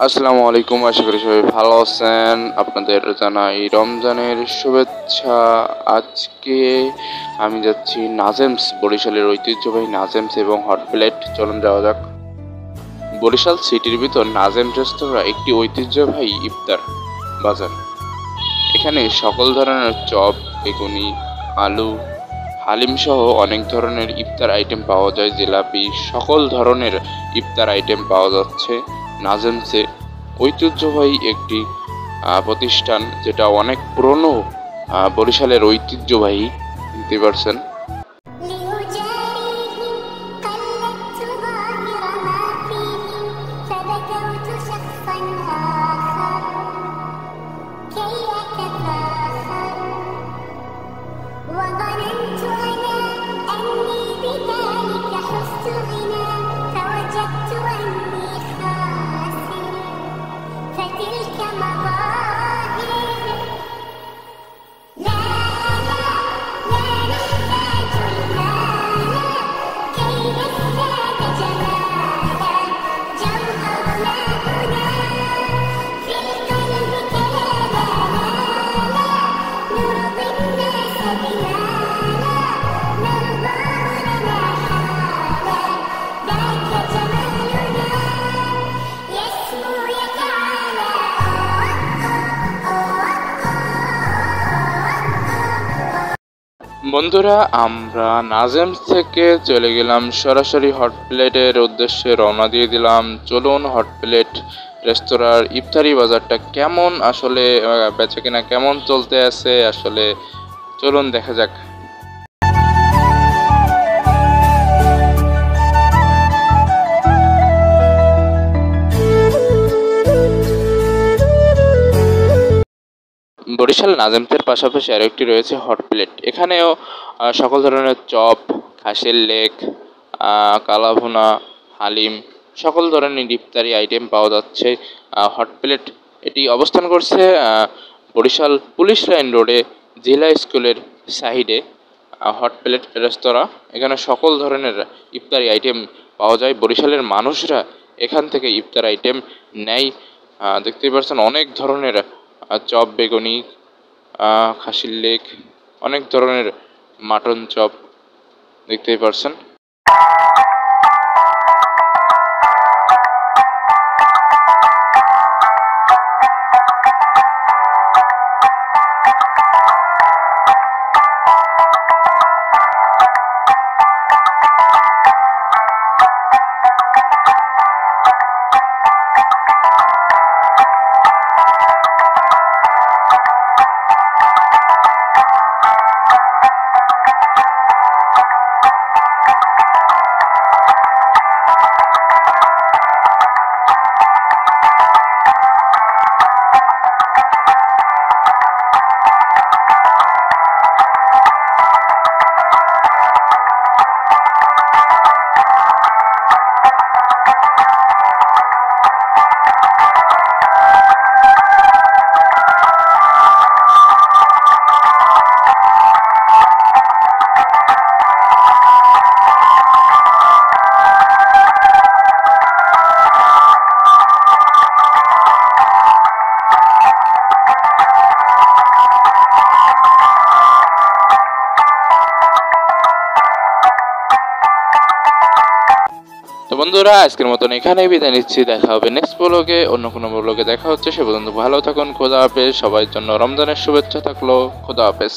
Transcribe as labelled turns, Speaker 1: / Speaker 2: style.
Speaker 1: আসসালামু আলাইকুম, আশা করি সবাই ভালো আছেন। আপনাদের জানাই রমজানের শুভেচ্ছা। আজকে আমি যাচ্ছি নাজেমস, বরিশালের ঐতিহ্যবাহী নাজেমস এবং হট প্লেট। চলুন যাওয়া যাক। বরিশাল সিটির ভিতর নাজেম রেস্তোরাঁ একটি ঐতিহ্যবাহী ইফতার বাজার। এখানে সকল ধরনের চপ, বেগুনি, আলু, হালিম সহ অনেক ধরনের ইফতার আইটেম পাওয়া যায়। জিলাপি, সকল ধরনের ইফতার আইটেম পাওয়া যাচ্ছে নাজেমসে। ঐতিহ্যবাহী একটি প্রতিষ্ঠান, যেটা অনেক পুরনো, বরিশালের ঐতিহ্যবাহী, বুঝতে পারছেন। বন্ধুরা, আমরা নাজেমস থেকে চলে গেলাম সরাসরি হট প্লেটের উদ্দেশ্যে, রওনা দিয়ে দিলাম। চলুন হট প্লেট রেস্তোরাঁর ইফতারি বাজারটা কেমন, আসলে বেচাকেনা কেমন চলতে আছে, আসলে চলুন দেখা যাক। বরিশাল নাজেমসের পাশাপাশি আরেকটি রয়েছে হট প্লেট। এখানেও সকল ধরনের চপ, খাসির লেগ, কালাভুনা, হালিম, সকল ধরনের ইফতারি আইটেম পাওয়া যাচ্ছে। হট প্লেট এটি অবস্থান করছে বরিশাল পুলিশ লাইন রোডে, জেলা স্কুলের সাইডে। হট প্লেট রেস্তোরাঁ, এখানে সকল ধরনের ইফতারি আইটেম পাওয়া যায়। বরিশালের মানুষরা এখান থেকে ইফতার আইটেম নেয়। দেখতেই পাচ্ছেন অনেক ধরনের চপ, বেগুনি, খাসির লেগ, অনেক ধরনের মাটন চপ, দেখতেই পারছেন। তো বন্ধুরা, আজকের মতন এখানেই বিদায় নিচ্ছি। দেখা হবে নেক্সট ব্লগে, অন্য কোনো ব্লগে দেখা হচ্ছে। সে পর্যন্ত ভালো থাকুন। খোদা হাফেজ। সবার জন্য রমজানের শুভেচ্ছা থাকলো। খোদা হাফেজ।